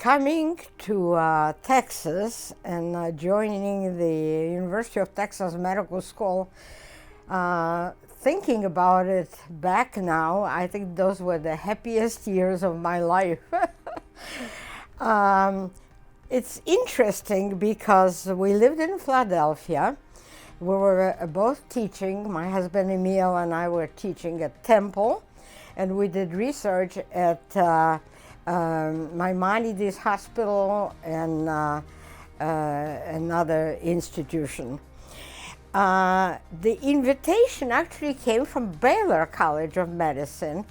coming to Texas and joining the University of Texas Medical School, thinking about it back now, I think those were the happiest years of my life. It's interesting because we lived in Philadelphia. We were both teaching. My husband Emil and I were teaching at Temple, and we did research at Maimonides Hospital and another institution. The invitation actually came from Baylor College of Medicine,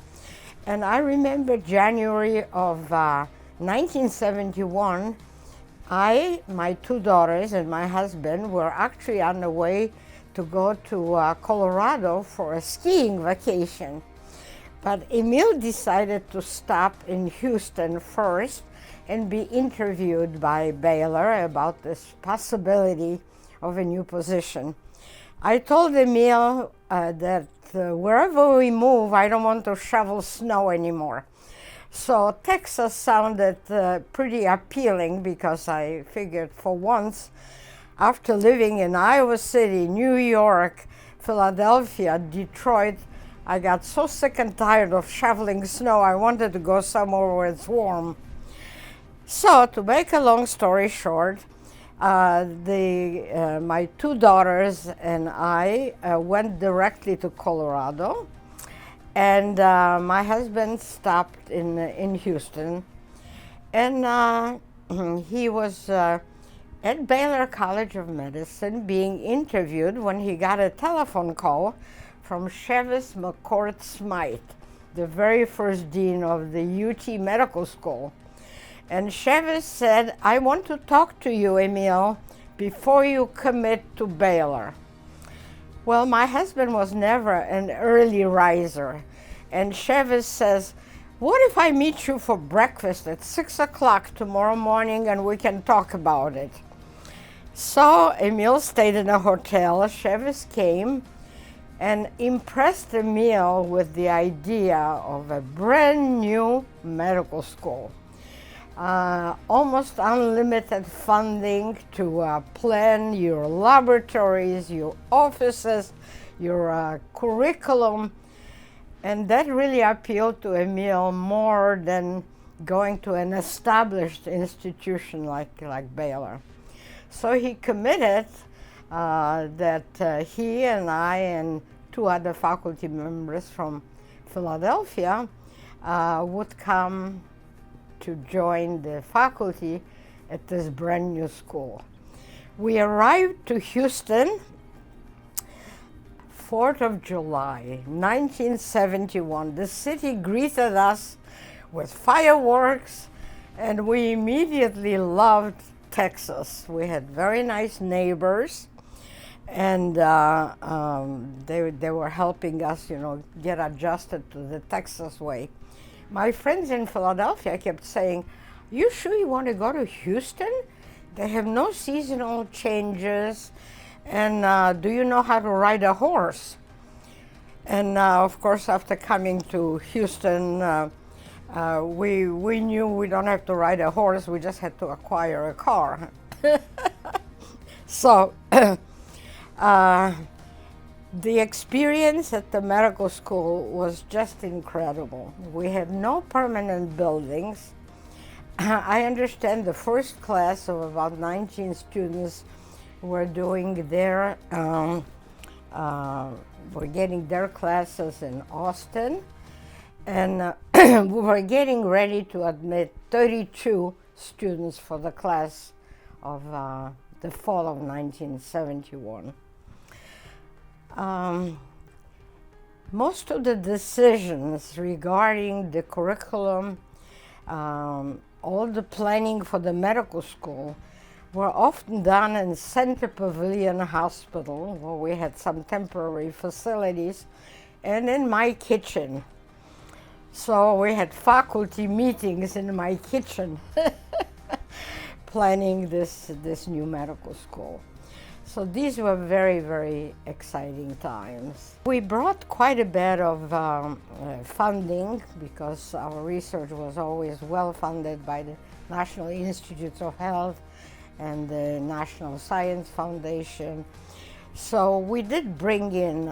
and I remember January of 1971, my two daughters and my husband were actually on the way to go to Colorado for a skiing vacation. But Emil decided to stop in Houston first and be interviewed by Baylor about this possibility of a new position. I told Emil that wherever we move, I don't want to shovel snow anymore. So Texas sounded pretty appealing because I figured for once, after living in Iowa City, New York, Philadelphia, Detroit, I got so sick and tired of shoveling snow, I wanted to go somewhere where it's warm. So to make a long story short, my two daughters and I went directly to Colorado. And my husband stopped in Houston, and he was at Baylor College of Medicine being interviewed when he got a telephone call from Chevis McCourt Smythe, the very first dean of the UT Medical School. And Chevis said, "I want to talk to you, Emil, before you commit to Baylor." Well, my husband was never an early riser, and Chevis says, "What if I meet you for breakfast at 6 o'clock tomorrow morning and we can talk about it?" So Emil stayed in a hotel. Chevis came and impressed Emil with the idea of a brand new medical school. Almost unlimited funding to plan your laboratories, your offices, your curriculum, and that really appealed to Emil more than going to an established institution like Baylor. So he committed that he and I and two other faculty members from Philadelphia would come to join the faculty at this brand new school. We arrived to Houston 4th of July, 1971. The city greeted us with fireworks, and we immediately loved Texas. We had very nice neighbors, and they were helping us, get adjusted to the Texas way. My friends in Philadelphia kept saying, "You sure you want to go to Houston? They have no seasonal changes, and do you know how to ride a horse?" And of course, after coming to Houston, we knew we don't have to ride a horse, we just had to acquire a car. So the experience at the medical school was just incredible. We had no permanent buildings. I understand the first class of about 19 students were doing were getting their classes in Austin, and we were getting ready to admit 32 students for the class of the fall of 1971. Most of the decisions regarding the curriculum, all the planning for the medical school, were often done in Center Pavilion Hospital, where we had some temporary facilities, and in my kitchen. So we had faculty meetings in my kitchen planning this new medical school. So these were very, very exciting times. We brought quite a bit of funding because our research was always well funded by the National Institutes of Health and the National Science Foundation. So we did bring in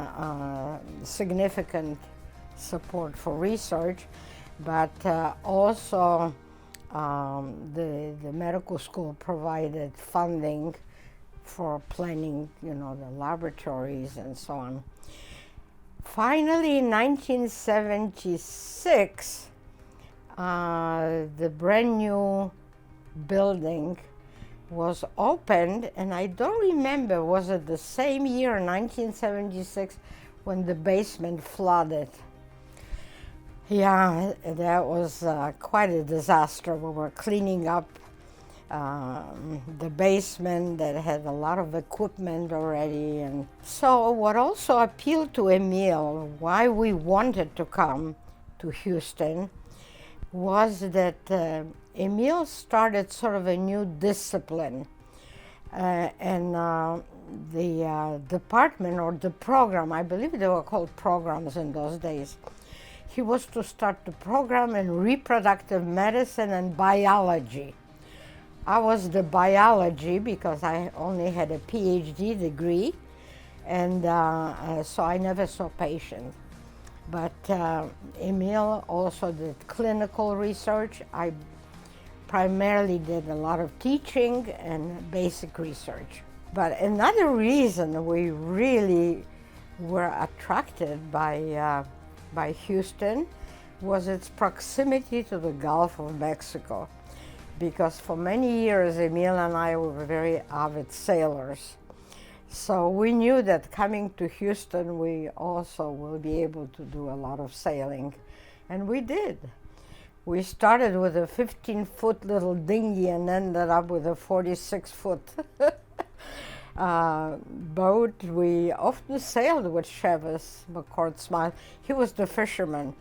significant support for research, but also the medical school provided funding for planning, the laboratories and so on. Finally, in 1976, the brand new building was opened, and I don't remember, was it the same year, 1976, when the basement flooded? Yeah, that was quite a disaster. We were cleaning up the basement that had a lot of equipment already. And so what also appealed to Emil, why we wanted to come to Houston, was that Emil started sort of a new discipline. And the department or the program, I believe they were called programs in those days, he was to start the program in reproductive medicine and biology. I was the biology because I only had a PhD degree, and so I never saw patients. But Emil also did clinical research. I primarily did a lot of teaching and basic research. But another reason we really were attracted by Houston was its proximity to the Gulf of Mexico, because for many years Emil and I were very avid sailors. So we knew that coming to Houston we also will be able to do a lot of sailing, and we did. We started with a 15-foot little dinghy and ended up with a 46-foot boat. We often sailed with Chevis McCord Smile. He was the fisherman.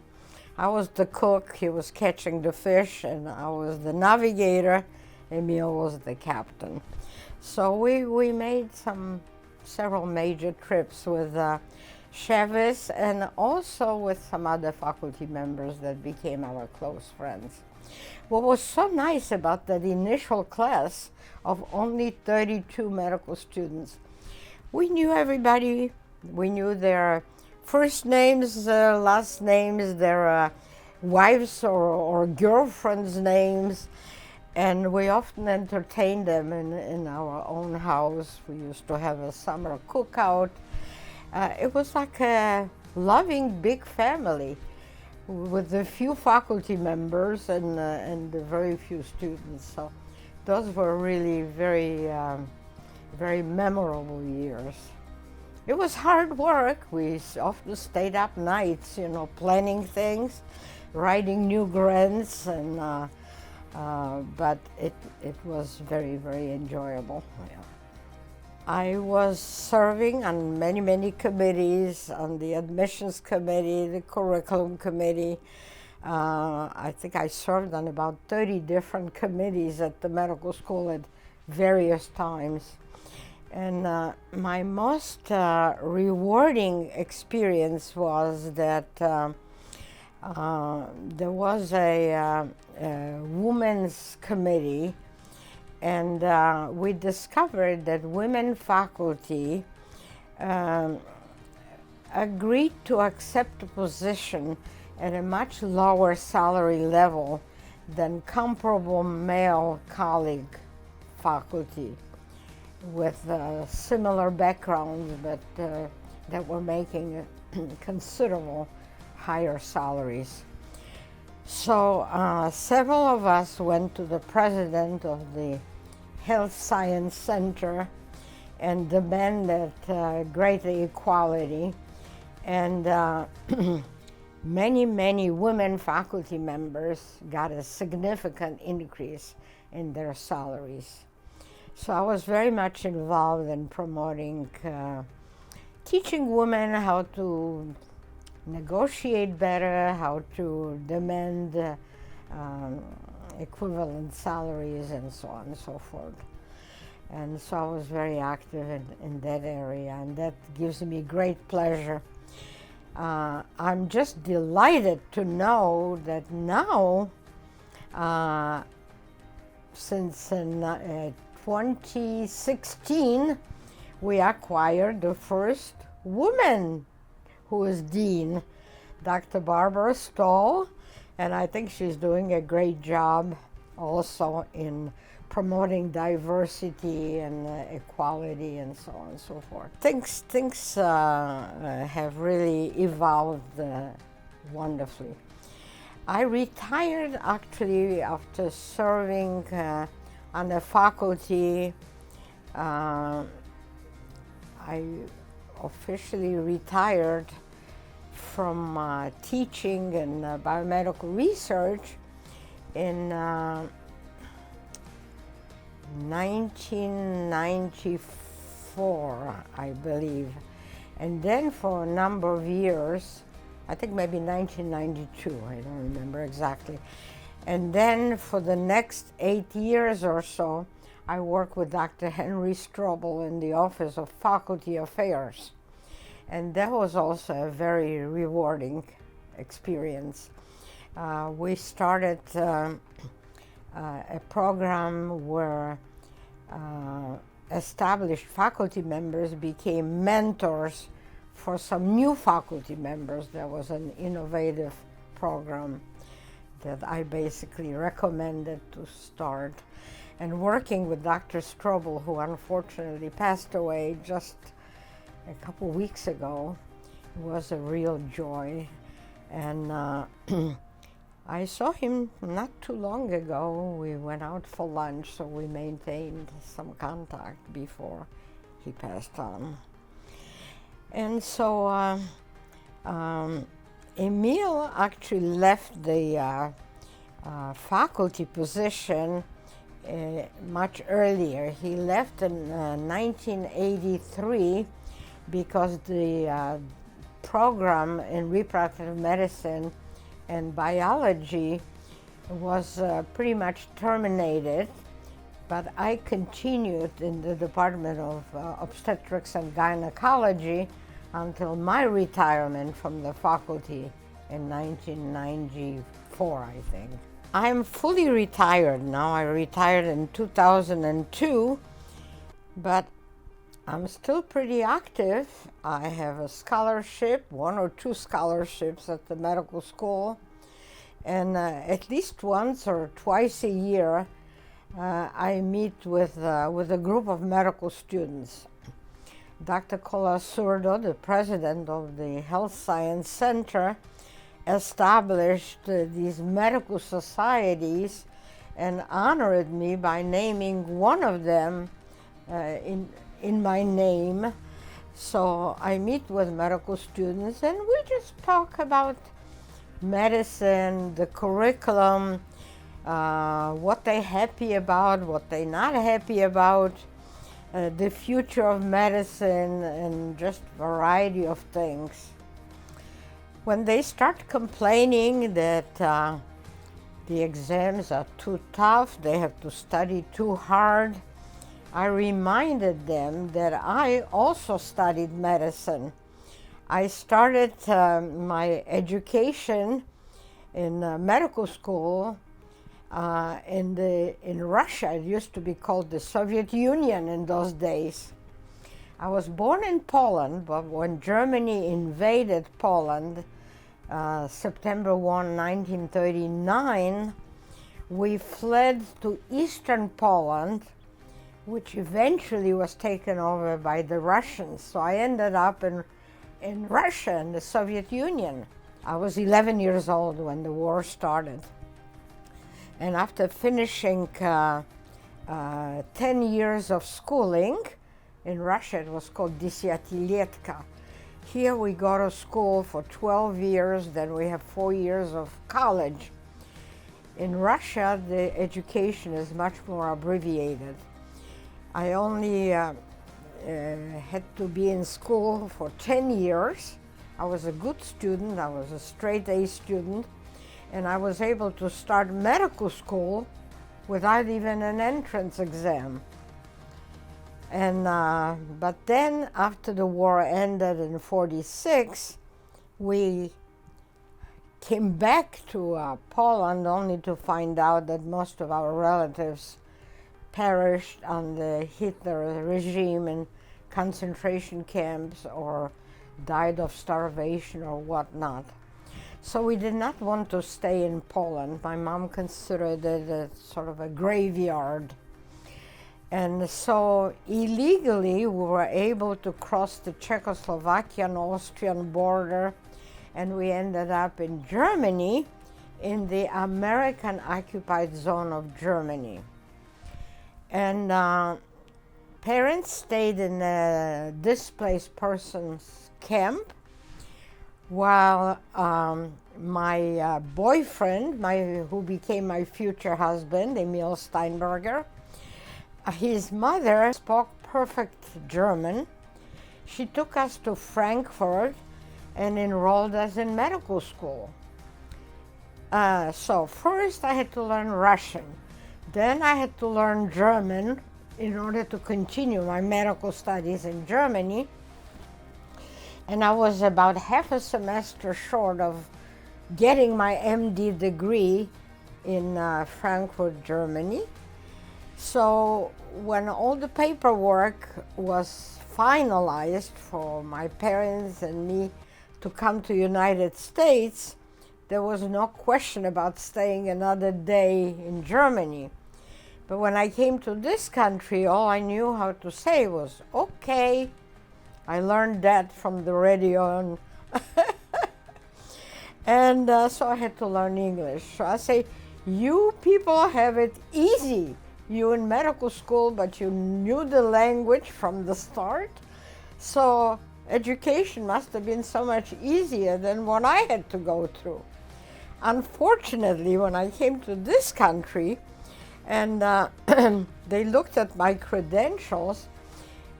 I was the cook. He was catching the fish, and I was the navigator. Emil was the captain. So we made several major trips with Chevis, and also with some other faculty members that became our close friends. What was so nice about that initial class of only 32 medical students, we knew everybody. We knew their first names, last names, their wives or girlfriends' names, and we often entertained them in our own house. We used to have a summer cookout. It was like a loving big family with a few faculty members and very few students. So those were really very, very memorable years. It was hard work. We often stayed up nights, planning things, writing new grants, and but it was very, very enjoyable. Yeah. I was serving on many, many committees, on the admissions committee, the curriculum committee. I think I served on about 30 different committees at the medical school at various times. And my most rewarding experience was that there was a women's committee, and we discovered that women faculty agreed to accept a position at a much lower salary level than comparable male colleague faculty with similar backgrounds, but that were making considerable higher salaries. So several of us went to the president of the Health Science Center and demanded greater equality, and many, many women faculty members got a significant increase in their salaries. So I was very much involved in promoting, teaching women how to negotiate better, how to demand equivalent salaries, and so on and so forth. And so I was very active in that area, and that gives me great pleasure. I'm just delighted to know that now since in 2016 we acquired the first woman who is dean, Dr. Barbara Stoll, and I think she's doing a great job also in promoting diversity and equality and so on and so forth. Things have really evolved wonderfully. I retired actually after serving on the faculty. I officially retired from teaching and biomedical research in 1994, I believe. And then for a number of years, I think maybe 1992, I don't remember exactly. And then for the next 8 years or so, I worked with Dr. Henry Strobel in the Office of Faculty Affairs. And that was also a very rewarding experience. We started a program where established faculty members became mentors for some new faculty members. That was an innovative program that I basically recommended to start. And working with Dr. Strobel, who unfortunately passed away just a couple weeks ago, was a real joy. And I saw him not too long ago. We went out for lunch, so we maintained some contact before he passed on. And so Emil actually left the faculty position much earlier. He left in 1983 because the program in reproductive medicine and biology was pretty much terminated, but I continued in the Department of Obstetrics and Gynecology until my retirement from the faculty in 1994, I think. I'm fully retired now. I retired in 2002, but I'm still pretty active. I have a scholarship, 1 or 2 scholarships at the medical school, and at least once or twice a year I meet with a group of medical students. Dr. Colasurdo, the president of the Health Science Center, established these medical societies and honored me by naming one of them in my name. So I meet with medical students and we just talk about medicine, the curriculum, what they're happy about, what they're not happy about, the future of medicine, and just a variety of things. When they start complaining that the exams are too tough, they have to study too hard, I reminded them that I also studied medicine. I started my education in medical school in Russia. It used to be called the Soviet Union in those days. I was born in Poland, but when Germany invaded Poland, September 1, 1939, we fled to eastern Poland, which eventually was taken over by the Russians. So I ended up in Russia, in the Soviet Union. I was 11 years old when the war started. And after finishing 10 years of schooling, in Russia it was called Desyatilletka. Here we go to school for 12 years, then we have 4 years of college. In Russia, the education is much more abbreviated. I only had to be in school for 10 years. I was a good student, I was a straight A student, and I was able to start medical school without even an entrance exam. And but then after the war ended in 1946, we came back to Poland only to find out that most of our relatives perished on the Hitler regime in concentration camps or died of starvation or whatnot. So we did not want to stay in Poland. My mom considered it a sort of a graveyard. And so illegally we were able to cross the Czechoslovakian Austrian border, and we ended up in Germany, in the American occupied zone of Germany. And parents stayed in a displaced persons camp, while my boyfriend, who became my future husband, Emil Steinberger, his mother spoke perfect German. She took us to Frankfurt and enrolled us in medical school. So first I had to learn Russian. Then I had to learn German in order to continue my medical studies in Germany. And I was about half a semester short of getting my MD degree in Frankfurt, Germany. So when all the paperwork was finalized for my parents and me to come to United States, there was no question about staying another day in Germany. But when I came to this country, all I knew how to say was, okay. I learned that from the radio. And so I had to learn English. So I say, you people have it easy. You in medical school, but you knew the language from the start. So education must have been so much easier than what I had to go through. Unfortunately, when I came to this country and they looked at my credentials,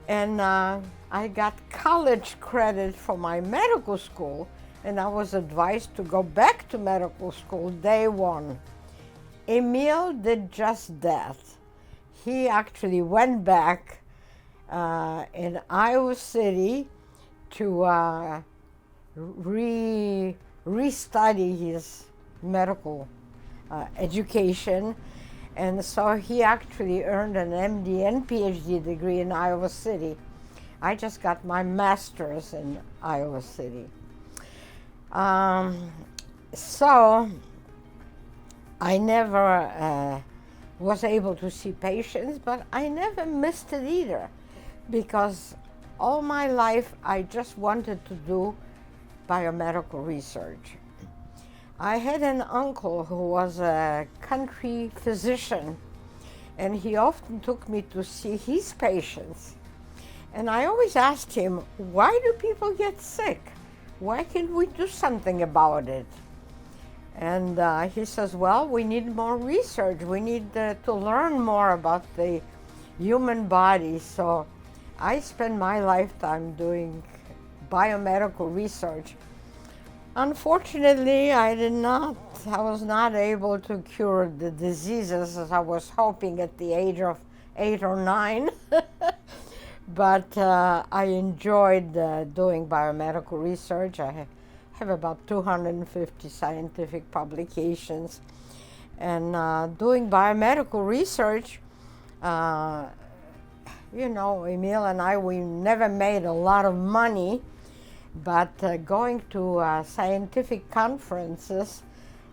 and I got college credit for my medical school, and I was advised to go back to medical school day one. Emil did just that. He actually went back in Iowa City to restudy his medical education. And so he actually earned an MD and PhD degree in Iowa City. I just got my master's in Iowa City. So I never was able to see patients, but I never missed it either, because all my life I just wanted to do biomedical research. I had an uncle who was a country physician, and he often took me to see his patients. And I always asked him, why do people get sick? Why can't we do something about it? And he says, well, we need more research. We need to learn more about the human body. So I spend my lifetime doing biomedical research. Unfortunately, I was not able to cure the diseases as I was hoping at the age of 8 or 9. But I enjoyed doing biomedical research. I have about 250 scientific publications. And doing biomedical research, you know, Emil and I, we never made a lot of money. But going to scientific conferences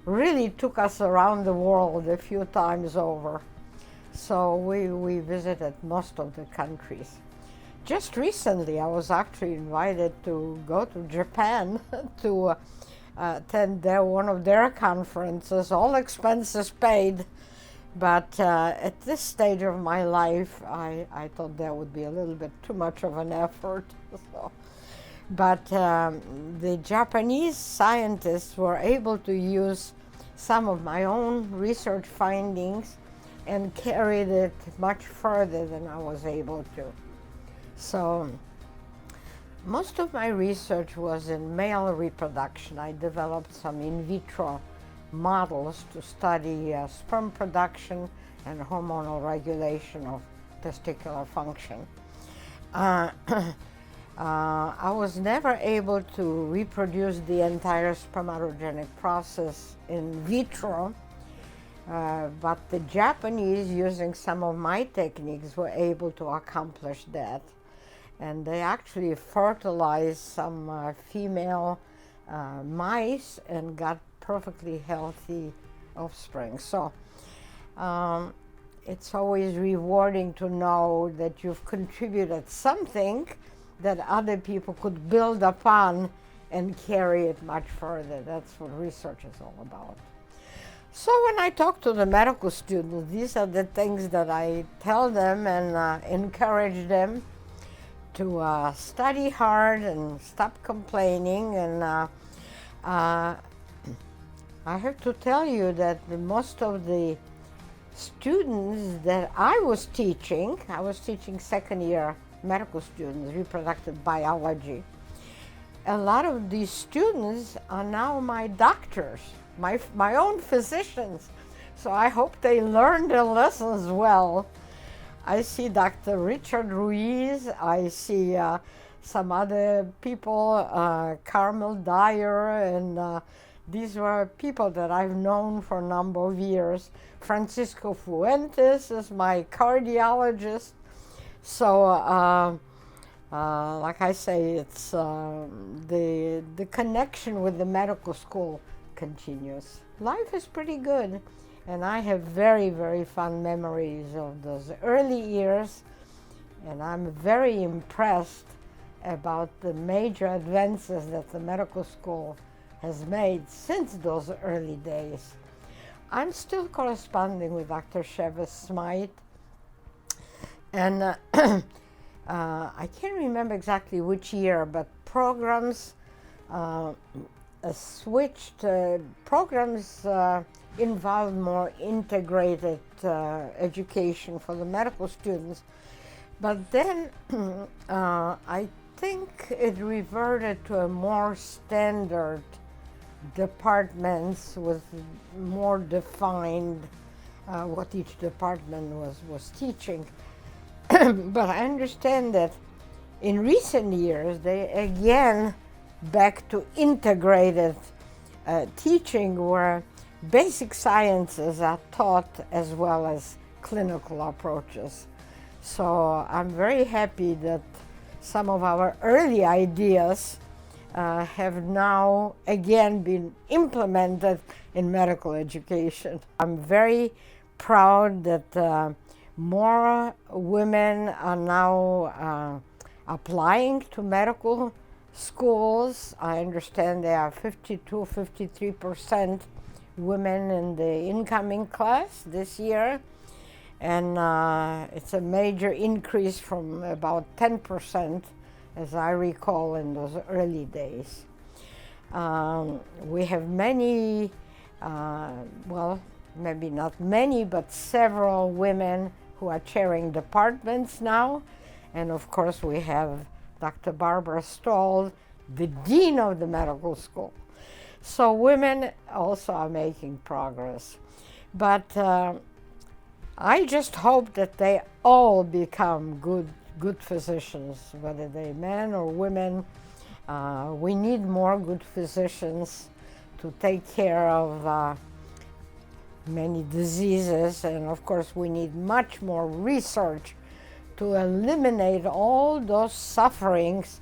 really took us around the world a few times over. So we visited most of the countries. Just recently, I was actually invited to go to Japan to attend one of their conferences, all expenses paid. But at this stage of my life, I thought that would be a little bit too much of an effort. So. But the Japanese scientists were able to use some of my own research findings and carried it much further than I was able to. So most of my research was in male reproduction. I developed some in vitro models to study sperm production and hormonal regulation of testicular function. I was never able to reproduce the entire spermatogenic process in vitro, But the Japanese, using some of my techniques, were able to accomplish that. And they actually fertilized some female mice and got perfectly healthy offspring. So it's always rewarding to know that you've contributed something that other people could build upon and carry it much further. That's what research is all about. So when I talk to the medical students, these are the things that I tell them and encourage them to study hard and stop complaining. And I have to tell you that most of the students that I was teaching second year medical students, reproductive biology. A lot of these students are now my doctors, my own physicians. So I hope they learn their lessons well. I see Dr. Richard Ruiz, I see some other people, Carmel Dyer, and these were people that I've known for a number of years. Francisco Fuentes is my cardiologist. So, like I say, it's the connection with the medical school continues. Life is pretty good, and I have very, very fond memories of those early years, and I'm very impressed about the major advances that the medical school has made since those early days. I'm still corresponding with Dr. Shevis Smythe, and I can't remember exactly which year, but programs switched. Programs involved more integrated education for the medical students, but then I think it reverted to a more standard departments with more defined what each department was teaching. But I understand that in recent years they again back to integrated teaching where basic sciences are taught as well as clinical approaches. So I'm very happy that some of our early ideas have now again been implemented in medical education. I'm very proud that more women are now applying to medical schools. I understand there are 53% women in the incoming class this year, and it's a major increase from about 10%, as I recall, in those early days. We have many, well, maybe not many, but several women who are chairing departments now. And of course, we have Dr. Barbara Stoll, the dean of the medical school. So women also are making progress. But I just hope that they all become good physicians, whether they're men or women. We need more good physicians to take care of many diseases, and of course we need much more research to eliminate all those sufferings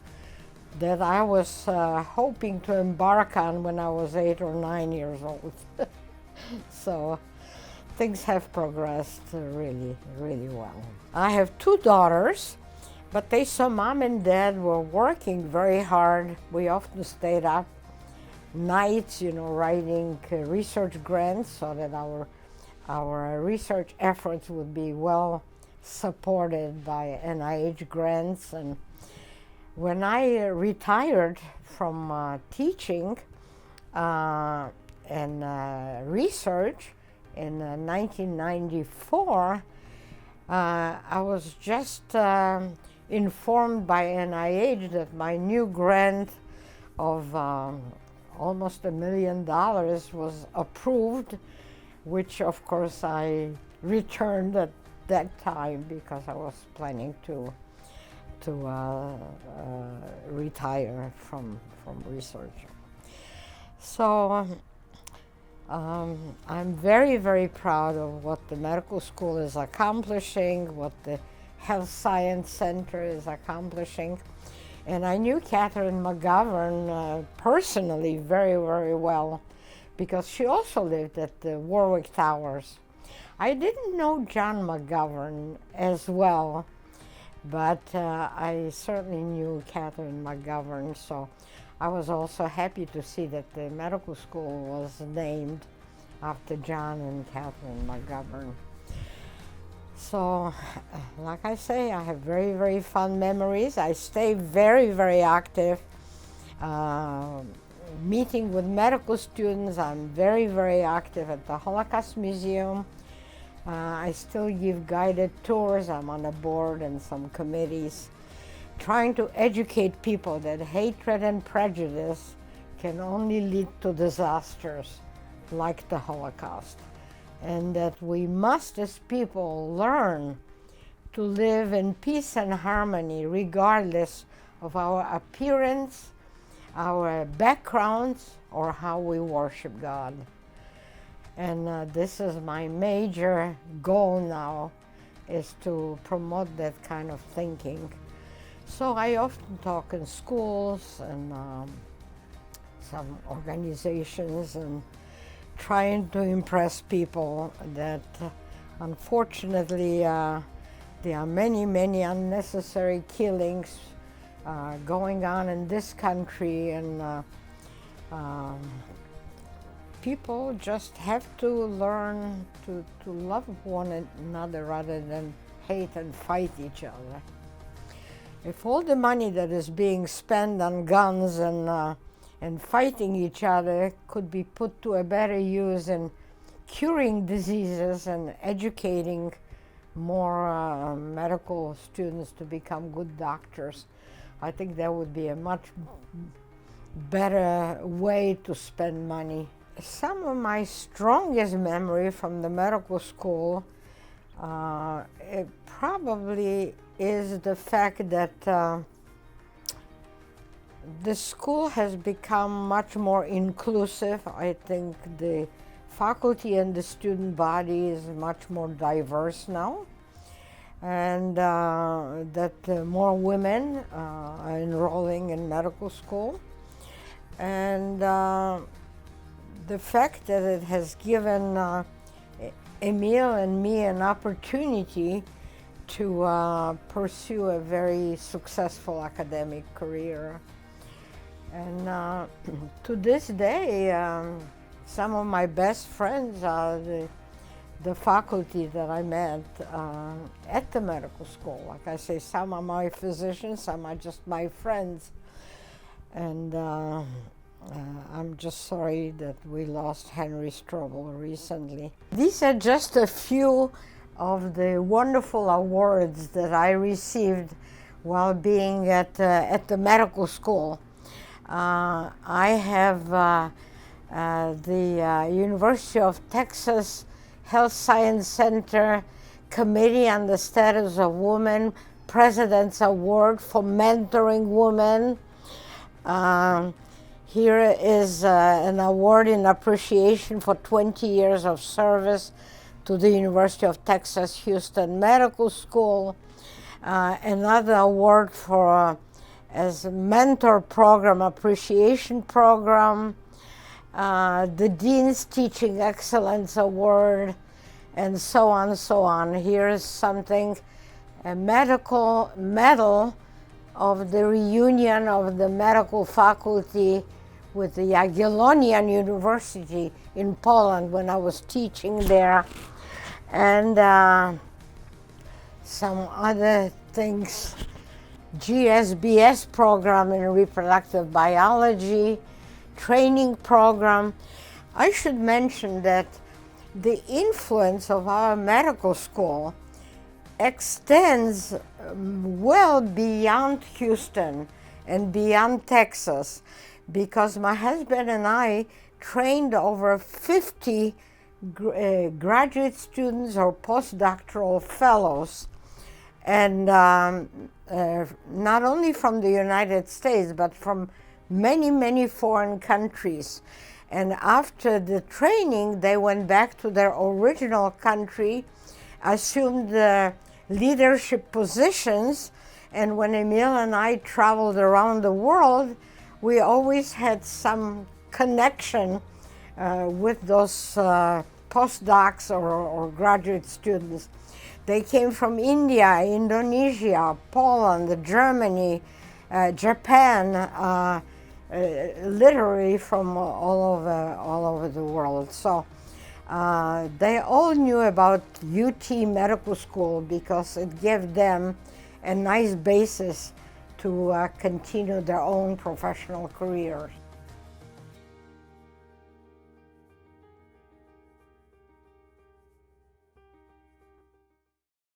that I was hoping to embark on when I was 8 or 9 years old. So things have progressed really, really well. I have 2 daughters, but they saw mom and dad were working very hard. We often stayed up nights, writing research grants so that our research efforts would be well supported by NIH grants. And when I retired from teaching and research in 1994, I was just informed by NIH that my new grant of almost $1 million was approved, which of course I returned at that time because I was planning to retire from research. So I'm very, very proud of what the medical school is accomplishing, what the Health Science Center is accomplishing. And I knew Catherine McGovern personally very, very well because she also lived at the Warwick Towers. I didn't know John McGovern as well, but I certainly knew Catherine McGovern, so I was also happy to see that the medical school was named after John and Catherine McGovern. So, like I say, I have very, very fond memories. I stay very, very active, meeting with medical students. I'm very, very active at the Holocaust Museum. I still give guided tours. I'm on a board and some committees, trying to educate people that hatred and prejudice can only lead to disasters like the Holocaust, and that we must as people learn to live in peace and harmony regardless of our appearance, our backgrounds, or how we worship God. And this is my major goal now, is to promote that kind of thinking. So I often talk in schools and some organizations, and trying to impress people that unfortunately there are many, many unnecessary killings going on in this country, and people just have to learn to love one another rather than hate and fight each other. If all the money that is being spent on guns and fighting each other could be put to a better use in curing diseases and educating more medical students to become good doctors, I think that would be a much better way to spend money. Some of my strongest memory from the medical school, it probably is the fact that the school has become much more inclusive. I think the faculty and the student body is much more diverse now, and that more women are enrolling in medical school. And the fact that it has given Emil and me an opportunity to pursue a very successful academic career. And to this day, some of my best friends are the faculty that I met at the medical school. Like I say, some are my physicians, some are just my friends. And I'm just sorry that we lost Henry Strobel recently. These are just a few of the wonderful awards that I received while being at the medical school. I have the University of Texas Health Science Center Committee on the Status of Women President's Award for mentoring women. Here is an award in appreciation for 20 years of service to the University of Texas Houston Medical School. Another award for as a mentor program appreciation program, the Dean's Teaching Excellence Award, and so on and so on. Here's something, a medical medal of the reunion of the medical faculty with the Jagiellonian University in Poland when I was teaching there, and some other things. GSBS program in reproductive biology, training program. I should mention that the influence of our medical school extends well beyond Houston and beyond Texas, because my husband and I trained over 50 graduate students or postdoctoral fellows, and not only from the United States, but from many, many foreign countries. And after the training, they went back to their original country, assumed the leadership positions, and when Emil and I traveled around the world, we always had some connection with those postdocs or graduate students. They came from India, Indonesia, Poland, Germany, Japan, literally from all over the world. So they all knew about UT Medical School because it gave them a nice basis to continue their own professional careers.